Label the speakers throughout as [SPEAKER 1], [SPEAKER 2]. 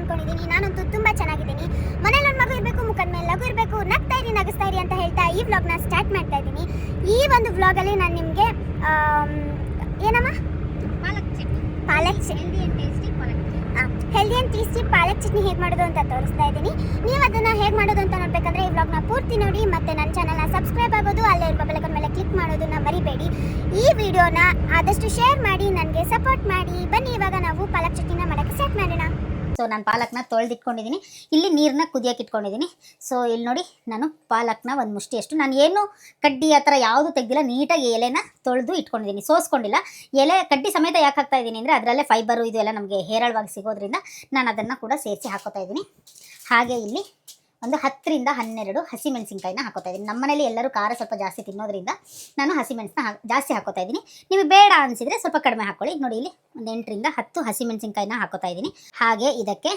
[SPEAKER 1] ಅನ್ಕೊಂಡಿದ್ದೀನಿ. ನಾನಂತೂ ತುಂಬ ಚೆನ್ನಾಗಿದ್ದೀನಿ. ಮನೇಲಿ ಒಂದು ಮಗು ಇರಬೇಕು, ಮುಖದ ಮೇಲೆ ಲಘು ಇರಬೇಕು, ನಗ್ತಾ ಇರಿ ನಗಿಸ್ತಾ ಇರಿ ಅಂತ ಹೇಳ್ತಾ ಈ ವ್ಲಾಗ್ನ ಸ್ಟಾರ್ಟ್ ಮಾಡ್ತಾ ಇದ್ದೀನಿ. ಈ ಒಂದು ವ್ಲಾಗಲ್ಲಿ ನಾನು ನಿಮಗೆ ಏನಮ್ಮ ಪಾಲಕ್ ಹೆಲ್ದಿ ಆ್ಯಂಡ್ ಟೇಸ್ಟಿ ಪಾಲಕ್ ಚಟ್ನಿ ಹೇಗೆ ಮಾಡೋದು ಅಂತ ತೋರಿಸ್ತಾ ಇದ್ದೀನಿ. ನೀವು ಅದನ್ನು ಹೇಗೆ ಮಾಡೋದು ಅಂತ ನೋಡಬೇಕಂದ್ರೆ ಈ ವ್ಲಾಗ್ನ ಪೂರ್ತಿ ನೋಡಿ, ಮತ್ತು ನನ್ನ ಚಾನಲ್ನ ಸಬ್ಸ್ಕ್ರೈಬ್ ಆಗೋದು, ಅಲ್ಲೇ ಇರುವ ಬೆಲ್ ಐಕಾನ್ ಮೇಲೆ ಕ್ಲಿಕ್ ಮಾಡೋದನ್ನ ಮರಿಬೇಡಿ. ಈ ವಿಡಿಯೋನ ಆದಷ್ಟು ಶೇರ್ ಮಾಡಿ, ನನಗೆ ಸಪೋರ್ಟ್ ಮಾಡಿ. ಬನ್ನಿ ಇವಾಗ ನಾವು ಪಾಲಕ್ ಚಟ್ನಿನ ಮಾಡೋಕ್ಕೆ ಸ್ಟಾರ್ಟ್ ಮಾಡೋಣ. ಸೊ ನಾನು ಪಾಲಕ್ನ ತೊಳೆದಿಟ್ಕೊಂಡಿದ್ದೀನಿ. ಇಲ್ಲಿ ನೀರನ್ನ ಕುದಿಯೋಕೆ ಇಟ್ಕೊಂಡಿದ್ದೀನಿ. ಸೊ ಇಲ್ಲಿ ನೋಡಿ, ನಾನು ಪಾಲಕ್ನ ಒಂದು ಮುಷ್ಟಿಯಷ್ಟು, ನಾನು ಏನು ಕಡ್ಡಿ ಆ ಥರ ಯಾವುದು ತೆಗೆದಿಲ್ಲ, ನೀಟಾಗಿ ಎಲೆನ ತೊಳೆದು ಇಟ್ಕೊಂಡಿದ್ದೀನಿ, ಸೋಸ್ಕೊಂಡಿಲ್ಲ. ಎಲೆ ಕಡ್ಡಿ ಸಮೇತ ಯಾಕೆ ಹಾಕ್ತಾ ಇದ್ದೀನಿ ಅಂದರೆ ಅದರಲ್ಲೇ ಫೈಬರು ಇದು ಎಲ್ಲ ನಮಗೆ ಹೇರಳವಾಗಿ ಸಿಗೋದ್ರಿಂದ ನಾನು ಅದನ್ನು ಕೂಡ ಸೇರಿಸಿ ಹಾಕೋತಾ ಇದ್ದೀನಿ. ಹಾಗೆ ಇಲ್ಲಿ ಒಂದು 10 ರಿಂದ 12 ಹಸಿಮೆಣಸಿನ್ಕಾಯಿನ ಹಾಕೋತಾ ಇದ್ದೀನಿ. ನಮ್ಮ ಮನೇಲಿ ಎಲ್ಲರೂ ಖಾರ ಸ್ವಲ್ಪ ಜಾಸ್ತಿ ತಿನ್ನೋದ್ರಿಂದ ನಾನು ಹಸಿಮೆಣಸನ್ನ ಜಾಸ್ತಿ ಹಾಕೋತಾ ಇದ್ದೀನಿ. ನಿಮಗೆ ಬೇಡ ಅನಿಸಿದರೆ ಸ್ವಲ್ಪ ಕಡಿಮೆ ಹಾಕೊಳ್ಳಿ. ನೋಡಿ, ಇಲ್ಲಿ ಒಂದು 8 ರಿಂದ 10 ಹಸಿಮೆಣಸಿನ್ಕಾಯಿನ ಹಾಕೋತಾ ಇದ್ದೀನಿ. ಹಾಗೆ ಇದಕ್ಕೆ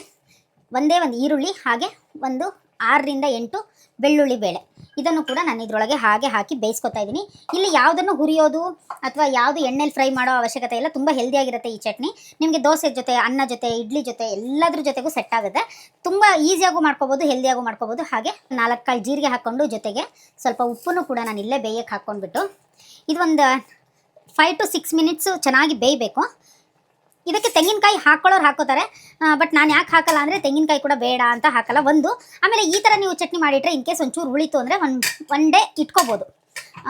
[SPEAKER 1] ಒಂದೇ ಒಂದು ಈರುಳ್ಳಿ, ಹಾಗೆ ಒಂದು 6 ರಿಂದ 8 ಬೆಳ್ಳುಳ್ಳಿ ಬೇಳೆ, ಇದನ್ನು ಕೂಡ ನಾನು ಇದರೊಳಗೆ ಹಾಗೆ ಹಾಕಿ ಬೇಯಿಸ್ಕೊತಾ ಇದ್ದೀನಿ. ಇಲ್ಲಿ ಯಾವುದನ್ನು ಹುರಿಯೋದು ಅಥವಾ ಯಾವುದು ಎಣ್ಣೆಲಿ ಫ್ರೈ ಮಾಡೋ ಅವಶ್ಯಕತೆ ಇಲ್ಲ. ತುಂಬ ಹೆಲ್ದಿಯಾಗಿರುತ್ತೆ ಈ ಚಟ್ನಿ. ನಿಮಗೆ ದೋಸೆ ಜೊತೆ, ಅನ್ನ ಜೊತೆ, ಇಡ್ಲಿ ಜೊತೆ ಎಲ್ಲದ್ರ ಜೊತೆಗೂ ಸೆಟ್ ಆಗುತ್ತೆ. ತುಂಬ ಈಸಿಯಾಗೂ ಮಾಡ್ಕೋಬೋದು, ಹೆಲ್ದಿಯಾಗೂ ಮಾಡ್ಕೋಬೋದು. ಹಾಗೆ 4 ಕಾಳು ಜೀರಿಗೆ ಹಾಕ್ಕೊಂಡು ಜೊತೆಗೆ ಸ್ವಲ್ಪ ಉಪ್ಪನ್ನು ಕೂಡ ನಾನು ಇಲ್ಲೇ ಬೇಯಕ್ಕೆ ಹಾಕ್ಕೊಂಡ್ಬಿಟ್ಟು ಇದು ಒಂದು 5 to 6 ಮಿನಿಟ್ಸು ಚೆನ್ನಾಗಿ ಬೇಯಬೇಕು. ಇದಕ್ಕೆ ತೆಂಗಿನಕಾಯಿ ಹಾಕೊಳ್ಳೋರು ಹಾಕೋತಾರೆ, ಬಟ್ ನಾನು ಯಾಕೆ ಹಾಕಲ್ಲ ಅಂದರೆ ತೆಂಗಿನಕಾಯಿ ಕೂಡ ಬೇಡ ಅಂತ ಹಾಕಲ್ಲ. ಆಮೇಲೆ ಈ ಥರ ನೀವು ಚಟ್ನಿ ಮಾಡಿಟ್ರೆ ಇನ್ ಕೇಸ್ ಒಂಚೂರು ಉಳಿತು ಅಂದರೆ ಒನ್ ಡೇ ಇಟ್ಕೋಬೋದು.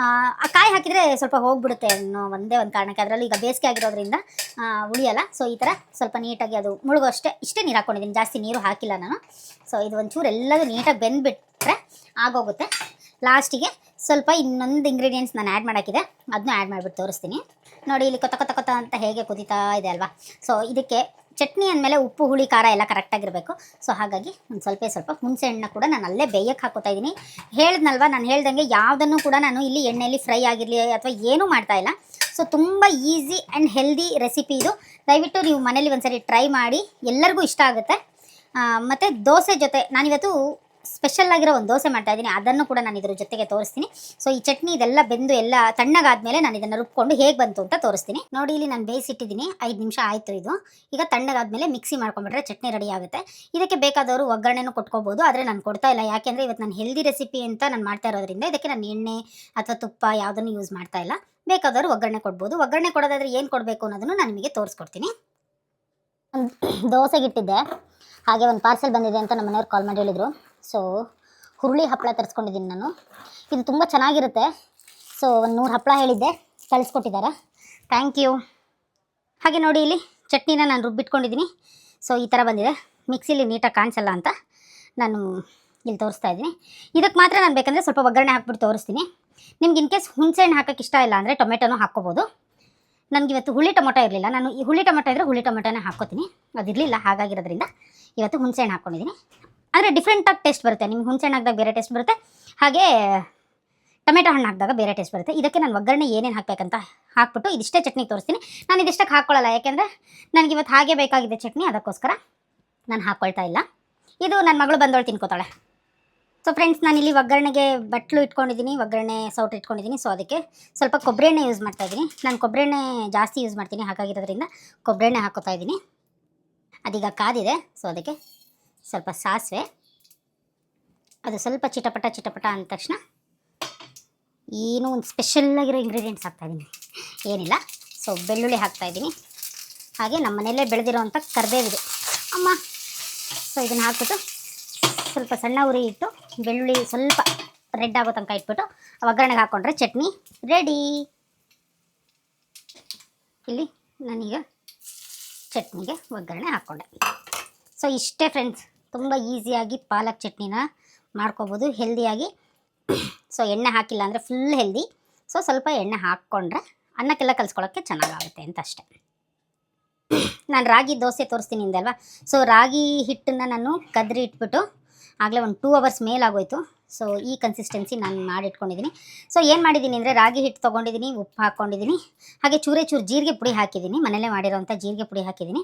[SPEAKER 1] ಆ ಕಾಯಿ ಹಾಕಿದರೆ ಸ್ವಲ್ಪ ಹೋಗ್ಬಿಡುತ್ತೆ ಅನ್ನೋ ಒಂದೇ ಒಂದು ಕಾರಣಕ್ಕೆ. ಅದರಲ್ಲೂ ಈಗ ಬೇಸಿಗೆ ಆಗಿರೋದ್ರಿಂದ ಉಳಿಯಲ್ಲ. ಸೊ ಈ ಥರ ಸ್ವಲ್ಪ ನೀಟಾಗಿ ಅದು ಮುಳುಗೋ ಇಷ್ಟೇ ನೀರು ಹಾಕ್ಕೊಂಡಿದ್ದೀನಿ, ಜಾಸ್ತಿ ನೀರು ಹಾಕಿಲ್ಲ ನಾನು. ಸೊ ಇದು ಒಂಚೂರು ಎಲ್ಲದೂ ನೀಟಾಗಿ ಬೆಂದುಬಿಟ್ರೆ ಆಗೋಗುತ್ತೆ. ಲಾಸ್ಟಿಗೆ ಸ್ವಲ್ಪ ಇನ್ನೊಂದು ಇಂಗ್ರೀಡಿಯೆಂಟ್ಸ್ ನಾನು ಆ್ಯಡ್ ಮಾಡೋಕ್ಕಿದೆ, ಅದನ್ನೂ ಆ್ಯಡ್ ಮಾಡಿಬಿಟ್ಟು ತೋರಿಸ್ತೀನಿ. ನೋಡಿ, ಇಲ್ಲಿ ಕೊತ ಅಂತ ಹೇಗೆ ಕುದೀತಾ ಇದೆ ಅಲ್ವಾ. ಸೊ ಇದಕ್ಕೆ ಚಟ್ನಿ ಅಂದಮೇಲೆ ಉಪ್ಪು, ಹುಳಿ, ಖಾರ ಎಲ್ಲ ಕರೆಕ್ಟಾಗಿರಬೇಕು. ಸೊ ಹಾಗಾಗಿ ಒಂದು ಸ್ವಲ್ಪ ಹುಣಸೆ ಹಣ್ಣು ಕೂಡ ನಾನು ಅಲ್ಲೇ ಬೇಯಕ್ಕೆ ಹಾಕೋತಾ ಇದ್ದೀನಿ. ಹೇಳಿದ್ನಲ್ವ, ನಾನು ಹೇಳ್ದಂಗೆ ಯಾವುದನ್ನು ಕೂಡ ನಾನು ಇಲ್ಲಿ ಎಣ್ಣೆಯಲ್ಲಿ ಫ್ರೈ ಆಗಿರಲಿ ಅಥವಾ ಏನೂ ಮಾಡ್ತಾಯಿಲ್ಲ. ಸೊ ತುಂಬ ಈಸಿ ಆ್ಯಂಡ್ ಹೆಲ್ದಿ ರೆಸಿಪಿ ಇದು. ದಯವಿಟ್ಟು ನೀವು ಮನೇಲಿ ಒಂದ್ಸರಿ ಟ್ರೈ ಮಾಡಿ, ಎಲ್ಲರಿಗೂ ಇಷ್ಟ ಆಗುತ್ತೆ. ಮತ್ತು ದೋಸೆ ಜೊತೆ ನಾನಿವತ್ತು ಸ್ಪೆಷಲ್ ಆಗಿರೋ ಒಂದು ದೋಸೆ ಮಾಡ್ತಾಯಿದ್ದೀನಿ, ಅದನ್ನು ಕೂಡ ನಾನು ಇದ್ರ ಜೊತೆಗೆ ತೋರಿಸ್ತೀನಿ. ಸೊ ಈ ಚಟ್ನಿ ಇದೆಲ್ಲ ಬೆಂದು ಎಲ್ಲ ತಣ್ಣಗಾದ್ಮೇಲೆ ನಾನು ಇದನ್ನು ರುಬ್ಕೊಂಡು ಹೇಗೆ ಬಂತು ಅಂತ ತೋರಿಸ್ತೀನಿ. ನೋಡಿ, ಇಲ್ಲಿ ನಾನು ಬೇಯಿಸಿಟ್ಟಿದ್ದೀನಿ, 5 ನಿಮಿಷ ಆಯಿತು ಇದು. ಈಗ ತಣ್ಣಗಾದ್ಮೇಲೆ ಮಿಕ್ಸಿ ಮಾಡ್ಕೊಂಡ್ಬಿಟ್ರೆ ಚಟ್ನಿ ರೆಡಿ ಆಗುತ್ತೆ. ಇದಕ್ಕೆ ಬೇಕಾದವರು ಒಗ್ಗರಣೆನೂ ಕೊಟ್ಕೋಬೋದು, ಆದರೆ ನಾನು ಕೊಡ್ತಾ ಇಲ್ಲ. ಯಾಕೆಂದರೆ ಇವತ್ತು ನಾನು ಹೆಲ್ದಿ ರೆಸಿಪಿ ಅಂತ ನಾನು ಮಾಡ್ತಾ ಇರೋದ್ರಿಂದ ಇದಕ್ಕೆ ನಾನು ಎಣ್ಣೆ ಅಥವಾ ತುಪ್ಪ ಯಾವುದನ್ನು ಯೂಸ್ ಮಾಡ್ತಾ ಇಲ್ಲ. ಬೇಕಾದವರು ಒಗ್ಗರಣೆ ಕೊಡ್ಬೋದು. ಒಗ್ಗರಣೆ ಕೊಡೋದಾದರೆ ಏನು ಕೊಡಬೇಕು ಅನ್ನೋದನ್ನು ನಾನು ನಿಮಗೆ ತೋರಿಸ್ಕೊಡ್ತೀನಿ. ಒಂದು ದೋಸೆಗಿಟ್ಟಿದ್ದೆ, ಹಾಗೆ ಒಂದು ಪಾರ್ಸೆಲ್ ಬಂದಿದೆ ಅಂತ ನಮ್ಮ ಮನೆಯವ್ರು ಕಾಲ್ ಮಾಡಿ ಹೇಳಿದರು. ಸೊ ಹುರುಳಿ ಹಪ್ಪಳ ತರಿಸ್ಕೊಂಡಿದ್ದೀನಿ ನಾನು. ಇದು ತುಂಬ ಚೆನ್ನಾಗಿರುತ್ತೆ. ಸೊ ಒಂದು 100 ಹಪ್ಪಳ ಹೇಳಿದ್ದೆ, ಕಳಿಸ್ಕೊಟ್ಟಿದ್ದಾರೆ. Thank you. ಹಾಗೆ ನೋಡಿ, ಇಲ್ಲಿ ಚಟ್ನಿನ ನಾನು ರುಬ್ಬಿಟ್ಕೊಂಡಿದ್ದೀನಿ. ಸೊ ಈ ಥರ ಬಂದಿದೆ. ಮಿಕ್ಸಿಲಿ ನೀಟಾಗಿ ಕಾಣಿಸಲ್ಲ ಅಂತ ನಾನು ಇಲ್ಲಿ ತೋರಿಸ್ತಾ ಇದ್ದೀನಿ. ಇದಕ್ಕೆ ಮಾತ್ರ ನಾನು ಬೇಕಂದರೆ ಸ್ವಲ್ಪ ಒಗ್ಗರಣೆ ಹಾಕ್ಬಿಟ್ಟು ತೋರಿಸ್ತೀನಿ. ನಿಮ್ಗೆ ಇನ್ ಕೇಸ್ ಹುಣಸೆ ಹಣ್ಣು ಹಾಕೋಕ್ಕೆ ಇಷ್ಟ ಇಲ್ಲ ಅಂದರೆ ಟೊಮೆಟೊನೂ ಹಾಕ್ಕೋಬೋದು. ನನಗಿವತ್ತು ಹುಳಿ ಟೊಮೊಟೊ ಇರಲಿಲ್ಲ, ನಾನು ಈ ಹುಳಿ ಟೊಮೊಟೊ ಇದ್ದರೆ ಹುಳಿ ಟೊಮೊಟೊನೇ ಹಾಕ್ಕೋತೀನಿ. ಅದಿರಲಿಲ್ಲ, ಹಾಗಾಗಿರೋದ್ರಿಂದ ಇವತ್ತು ಹುಣಸೆ ಹಣ್ಣು ಹಾಕ್ಕೊಂಡಿದ್ದೀನಿ. ಅಂದರೆ ಡಿಫ್ರೆಂಟಾಗಿ ಟೇಸ್ಟ್ ಬರುತ್ತೆ. ನಿಮ್ಗೆ ಹುಣಸೆ ಹಣ್ಣು ಹಾಕಿದಾಗ ಬೇರೆ ಟೇಸ್ಟ್ ಬರುತ್ತೆ, ಹಾಗೆ ಟೊಮೆಟೊ ಹಣ್ಣು ಹಾಕಿದಾಗ ಬೇರೆ ಟೇಸ್ಟ್ ಬರುತ್ತೆ. ಇದಕ್ಕೆ ನಾನು ಒಗ್ಗರಣೆ ಏನೇನು ಹಾಕಬೇಕಂತ ಹಾಕ್ಬಿಟ್ಟು ಇದಿಷ್ಟೇ ಚಟ್ನಿ ತೋರಿಸ್ತೀನಿ. ನಾನು ಇದಿಷ್ಟಕ್ಕೆ ಹಾಕ್ಕೊಳ್ಳಲ್ಲ, ಯಾಕೆಂದರೆ ನನಗಿವತ್ತು ಹಾಗೆ ಬೇಕಾಗಿದೆ ಚಟ್ನಿ, ಅದಕ್ಕೋಸ್ಕರ ನಾನು ಹಾಕ್ಕೊಳ್ತಾ ಇಲ್ಲ. ಇದು ನನ್ನ ಮಗಳು ಬಂದವಳು ತಿನ್ಕೋತಾಳೆ. ಸೊ ಫ್ರೆಂಡ್ಸ್, ನಾನಿಲ್ಲಿ ಒಗ್ಗರಣೆಗೆ ಬಟ್ಲು ಇಟ್ಕೊಂಡಿದ್ದೀನಿ, ಒಗ್ಗರಣೆ ಸೌಟು ಇಟ್ಕೊಂಡಿದ್ದೀನಿ. ಸೊ ಅದಕ್ಕೆ ಸ್ವಲ್ಪ ಕೊಬ್ಬರಿ ಎಣ್ಣೆ ಯೂಸ್ ಮಾಡ್ತಾಯಿದ್ದೀನಿ. ನಾನು ಕೊಬ್ಬರಿ ಎಣ್ಣೆ ಜಾಸ್ತಿ ಯೂಸ್ ಮಾಡ್ತೀನಿ, ಹಾಗಾಗಿರೋದ್ರಿಂದ ಕೊಬ್ಬರಿ ಎಣ್ಣೆ ಹಾಕೋತಾ ಇದ್ದೀನಿ. ಅದೀಗ ಕಾದಿದೆ. ಸೊ ಅದಕ್ಕೆ ಸ್ವಲ್ಪ ಸಾಸಿವೆ, ಅದು ಸ್ವಲ್ಪ ಚಿಟಪಟ ಅಂದ ತಕ್ಷಣ ಏನೋ ಒಂದು ಸ್ಪೆಷಲ್ಲಾಗಿರೋ ಇಂಗ್ರೀಡಿಯೆಂಟ್ಸ್ ಹಾಕ್ತಾಯಿದ್ದೀನಿ, ಏನಿಲ್ಲ. ಸೊ ಬೆಳ್ಳುಳ್ಳಿ ಹಾಕ್ತಾಯಿದ್ದೀನಿ, ಹಾಗೆ ನಮ್ಮ ಮನೆಯಲ್ಲೇ ಬೆಳೆದಿರೋವಂಥ ಕರಿಬೇವಿದೆ ಅಮ್ಮ. ಸೊ ಇದನ್ನು ಹಾಕ್ಬಿಟ್ಟು ಸ್ವಲ್ಪ ಸಣ್ಣ ಉರಿ ಇಟ್ಟು ಬೆಳ್ಳುಳ್ಳಿ ಸ್ವಲ್ಪ ರೆಡ್ ಆಗೋ ತನಕ ಇಟ್ಬಿಟ್ಟು ಒಗ್ಗರಣೆಗೆ ಹಾಕ್ಕೊಂಡ್ರೆ ಚಟ್ನಿ ರೆಡಿ. ಇಲ್ಲಿ ನಾನೀಗ ಚಟ್ನಿಗೆ ಒಗ್ಗರಣೆ ಹಾಕ್ಕೊಂಡೆ. ಸೊ ಇಷ್ಟೇ ಫ್ರೆಂಡ್ಸ್, ತುಂಬ ಈಸಿಯಾಗಿ ಪಾಲಕ್ ಚಟ್ನಿನ ಮಾಡ್ಕೋಬೋದು ಹೆಲ್ದಿಯಾಗಿ. ಸೊ ಎಣ್ಣೆ ಹಾಕಿಲ್ಲ ಅಂದರೆ ಫುಲ್ ಹೆಲ್ದಿ. ಸೊ ಸ್ವಲ್ಪ ಎಣ್ಣೆ ಹಾಕ್ಕೊಂಡ್ರೆ ಅನ್ನಕ್ಕೆಲ್ಲ ಕಲಿಸ್ಕೊಳ್ಳೋಕ್ಕೆ ಚೆನ್ನಾಗಾಗುತ್ತೆ ಅಂತ ಅಷ್ಟೆ. ನಾನು ರಾಗಿ ದೋಸೆ ತೋರಿಸ್ತೀನಿ ಅಂದಲ್ವಾ. ಸೊ ರಾಗಿ ಹಿಟ್ಟನ್ನು ನಾನು ಕದ್ರಿ ಇಟ್ಬಿಟ್ಟು ಆಗಲೇ ಒಂದು 2 ಅವರ್ಸ್ ಮೇಲಾಗೋಯ್ತು. ಸೊ ಈ ಕನ್ಸಿಸ್ಟೆನ್ಸಿ ನಾನು ಮಾಡಿಟ್ಕೊಂಡಿದ್ದೀನಿ. ಸೊ ಏನು ಮಾಡಿದ್ದೀನಿ ಅಂದರೆ ರಾಗಿ ಹಿಟ್ಟು ತೊಗೊಂಡಿದ್ದೀನಿ, ಉಪ್ಪು ಹಾಕ್ಕೊಂಡಿದ್ದೀನಿ, ಹಾಗೆ ಚೂರು ಜೀರಿಗೆ ಪುಡಿ ಹಾಕಿದ್ದೀನಿ, ಮನೇಲೇ ಮಾಡಿರೋಂಥ ಜೀರಿಗೆ ಪುಡಿ ಹಾಕಿದ್ದೀನಿ.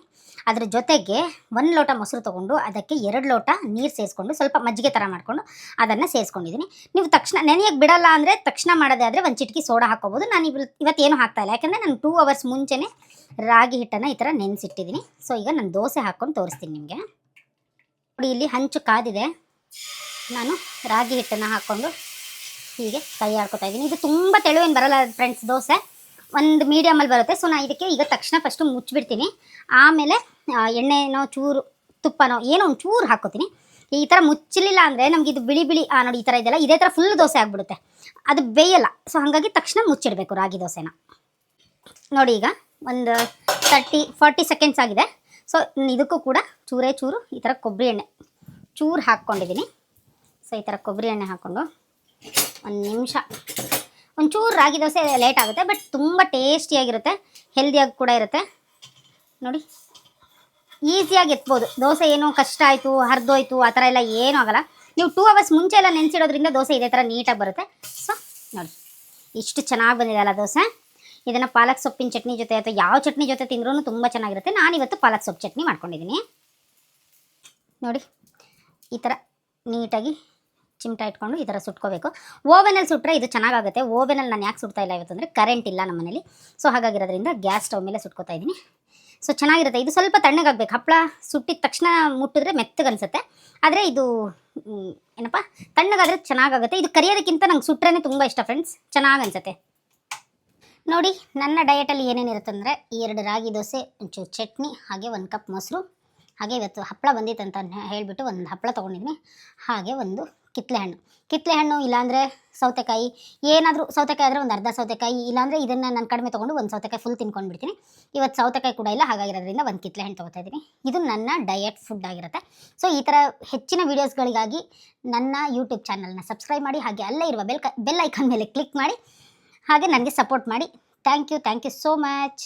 [SPEAKER 1] ಅದ್ರ ಜೊತೆಗೆ 1 ಲೋಟ ಮೊಸರು ತೊಗೊಂಡು ಅದಕ್ಕೆ 2 ಲೋಟ ನೀರು ಸೇರಿಸ್ಕೊಂಡು ಸ್ವಲ್ಪ ಮಜ್ಜಿಗೆ ಥರ ಮಾಡಿಕೊಂಡು ಅದನ್ನು ಸೇರಿಸ್ಕೊಂಡಿದ್ದೀನಿ. ನೀವು ತಕ್ಷಣ ನೆನೆಯೋಕ್ಕೆ ಬಿಡಲ್ಲ ಅಂದರೆ ತಕ್ಷಣ ಮಾಡೋದೇ ಆದರೆ ಒಂದು ಚಿಟಿಕೆ ಸೋಡಾ ಹಾಕ್ಕೋಬೋದು. ನಾನು ಇವತ್ತೇನು ಹಾಕ್ತಾಯಿಲ್ಲ, ಯಾಕೆಂದರೆ ನಾನು 2 ಅವರ್ಸ್ ಮುಂಚೆನೇ ರಾಗಿ ಹಿಟ್ಟನ್ನು ಈ ಥರ ನೆನೆಸಿಟ್ಟಿದ್ದೀನಿ. ಸೊ ಈಗ ನಾನು ದೋಸೆ ಹಾಕ್ಕೊಂಡು ತೋರಿಸ್ತೀನಿ ನಿಮಗೆ.
[SPEAKER 2] ನೋಡಿ ಇಲ್ಲಿ ಹಂಚು ಕಾದಿದೆ. ನಾನು ರಾಗಿ ಹಿಟ್ಟನ್ನು ಹಾಕ್ಕೊಂಡು ಹೀಗೆ ಕೈ ಆಡ್ಕೊತಾ ಇದ್ದೀನಿ. ಇದು ತುಂಬ ತೆಳುವೇನು ಬರಲ್ಲ ಫ್ರೆಂಡ್ಸ್, ದೋಸೆ ಒಂದು ಮೀಡಿಯಮಲ್ಲಿ ಬರುತ್ತೆ. ಸೊ ನಾನು ಇದಕ್ಕೆ ಈಗ ತಕ್ಷಣ ಫಸ್ಟು ಮುಚ್ಚಿಬಿಡ್ತೀನಿ. ಆಮೇಲೆ ಎಣ್ಣೆನೋ ಚೂರು ತುಪ್ಪನೋ ಏನೋ ಒಂದು ಚೂರು ಹಾಕ್ಕೋತೀನಿ. ಈ ಥರ ಮುಚ್ಚಲಿಲ್ಲ ಅಂದರೆ ನಮ್ಗೆ ಇದು ಬಿಳಿ ಬಿಳಿ ನೋಡಿ ಈ ಥರ ಇದೆಲ್ಲ ಇದೇ ಥರ ಫುಲ್ ದೋಸೆ ಆಗಿಬಿಡುತ್ತೆ, ಅದು ಬೇಯಲ್ಲ. ಸೊ ಹಾಗಾಗಿ ತಕ್ಷಣ ಮುಚ್ಚಿಡಬೇಕು ರಾಗಿ ದೋಸೆನ. ನೋಡಿ ಈಗ ಒಂದು 30-40 ಸೆಕೆಂಡ್ಸ್ ಆಗಿದೆ. ಸೊ ಇದಕ್ಕೂ ಕೂಡ ಚೂರು ಈ ಥರ ಕೊಬ್ಬರಿ ಎಣ್ಣೆ ಚೂರು ಹಾಕ್ಕೊಂಡಿದ್ದೀನಿ. ಸೊ ಈ ಥರ ಕೊಬ್ಬರಿ ಎಣ್ಣೆ ಹಾಕ್ಕೊಂಡು ಒಂದು ನಿಮಿಷ ಒಂಚೂರು ರಾಗಿ ದೋಸೆ ಲೇಟ್ ಆಗುತ್ತೆ, ಬಟ್ ತುಂಬ ಟೇಸ್ಟಿಯಾಗಿರುತ್ತೆ, ಹೆಲ್ದಿಯಾಗಿ ಕೂಡ ಇರುತ್ತೆ. ನೋಡಿ ಈಸಿಯಾಗಿ ಎತ್ಬೋದು ದೋಸೆ. ಏನು ಕಷ್ಟ ಆಯಿತು ಹರಿದೋಯ್ತು ಆ ಥರ ಎಲ್ಲ ಏನೂ ಆಗೋಲ್ಲ. ನೀವು 2 ಅವರ್ಸ್ ಮುಂಚೆ ಎಲ್ಲ ನೆನೆಸಿಡೋದ್ರಿಂದ ದೋಸೆ ಇದೇ ಥರ ನೀಟಾಗಿ ಬರುತ್ತೆ. ಸೊ ನೋಡಿ ಇಷ್ಟು ಚೆನ್ನಾಗಿ ಬಂದಿದೆ ಅಲ್ಲ ದೋಸೆ. ಇದನ್ನು ಪಾಲಕ್ ಸೊಪ್ಪಿನ ಚಟ್ನಿ ಜೊತೆ ಅಥವಾ ಯಾವ ಚಟ್ನಿ ಜೊತೆ ತಿಂದ್ರೂ ತುಂಬ ಚೆನ್ನಾಗಿರುತ್ತೆ. ನಾನಿವತ್ತು ಪಾಲಕ್ ಸೊಪ್ಪು ಚಟ್ನಿ ಮಾಡ್ಕೊಂಡಿದ್ದೀನಿ. ನೋಡಿ ಈ ಥರ ನೀಟಾಗಿ ಚಿಮಟ ಇಟ್ಕೊಂಡು ಈ ಥರ ಸುಟ್ಕೋಬೇಕು. ಓವೆನಲ್ಲಿ ಸುಟ್ಟರೆ ಇದು ಚೆನ್ನಾಗಾಗುತ್ತೆ. ಓವೆನಲ್ಲಿ ನಾನು ಯಾಕೆ ಸುಡ್ತಾ ಇಲ್ಲ ಇವತ್ತು ಅಂದರೆ ಕರೆಂಟ್ ಇಲ್ಲ ನಮ್ಮ ಮನೇಲಿ. ಸೊ ಹಾಗಾಗಿರೋದ್ರಿಂದ ಗ್ಯಾಸ್ ಸ್ಟವ್ ಮೇಲೆ ಸುಟ್ಕೋತಾ ಇದ್ದೀನಿ. ಸೊ ಚೆನ್ನಾಗಿರುತ್ತೆ. ಇದು ಸ್ವಲ್ಪ ತಣ್ಣಗಾಗಬೇಕು. ಹಪ್ಪಳ ಸುಟ್ಟಿದ ತಕ್ಷಣ ಮುಟ್ಟಿದ್ರೆ ಮೆತ್ತಗೆ ಅನಿಸುತ್ತೆ, ಆದರೆ ಇದು ಏನಪ್ಪ ತಣ್ಣಗಾದರೆ ಚೆನ್ನಾಗಾಗುತ್ತೆ. ಇದು ಕರಿಯೋದಕ್ಕಿಂತ ನಂಗೆ ಸುಟ್ರೇ ತುಂಬ ಇಷ್ಟ ಫ್ರೆಂಡ್ಸ್, ಚೆನ್ನಾಗಿ ಅನಿಸುತ್ತೆ. ನೋಡಿ ನನ್ನ ಡಯಟಲ್ಲಿ ಏನೇನಿರುತ್ತೆ ಅಂದರೆ 2 ರಾಗಿ ದೋಸೆ, ಒಂಚೂರು ಚಟ್ನಿ, ಹಾಗೆ 1 ಕಪ್ ಮೊಸರು, ಹಾಗೆ ಇವತ್ತು ಹಪ್ಪಳ ಬಂದಿತ್ತು ಅಂತ ಹೇಳಿಬಿಟ್ಟು ಒಂದು ಹಪ್ಪಳ ತೊಗೊಂಡಿದ್ದೀನಿ, ಹಾಗೆ ಒಂದು ಕಿತ್ತಳೆ ಹಣ್ಣು ಇಲ್ಲಾಂದರೆ ಸೌತೆಕಾಯಿ, ಏನಾದರೂ ಸೌತೆಕಾಯಿ ಆದರೆ ಒಂದು ಅರ್ಧ ಸೌತೆಕಾಯಿ, ಇಲ್ಲಾಂದರೆ ಇದನ್ನು ನಾನು ಕಡಿಮೆ ತೊಗೊಂಡು ಒಂದು ಸೌತೆಕಾಯಿ ಫುಲ್ ತಿನ್ಕೊಂಡ್ಬಿಡ್ತೀನಿ. ಇವತ್ತು ಸೌತೆಕಾಯಿ ಕೂಡ ಇಲ್ಲ, ಹಾಗಾಗಿರೋದ್ರಿಂದ ಒಂದು ಕಿತ್ತಳೆ ಹಣ್ಣು ತೊಗೋತಾ ಇದ್ದೀನಿ. ಇದು ನನ್ನ ಡಯಟ್ ಫುಡ್ ಆಗಿರುತ್ತೆ. ಸೊ ಈ ಥರ ಹೆಚ್ಚಿನ ವೀಡಿಯೋಸ್ಗಳಿಗಾಗಿ ನನ್ನ ಯೂಟ್ಯೂಬ್ ಚಾನಲ್ನ ಸಬ್ಸ್ಕ್ರೈಬ್ ಮಾಡಿ, ಹಾಗೆ ಅಲ್ಲೇ ಇರುವ ಬೆಲ್ ಐಕಾನ್ ಮೇಲೆ ಕ್ಲಿಕ್ ಮಾಡಿ, ಹಾಗೆ ನನಗೆ ಸಪೋರ್ಟ್ ಮಾಡಿ. Thank you so much.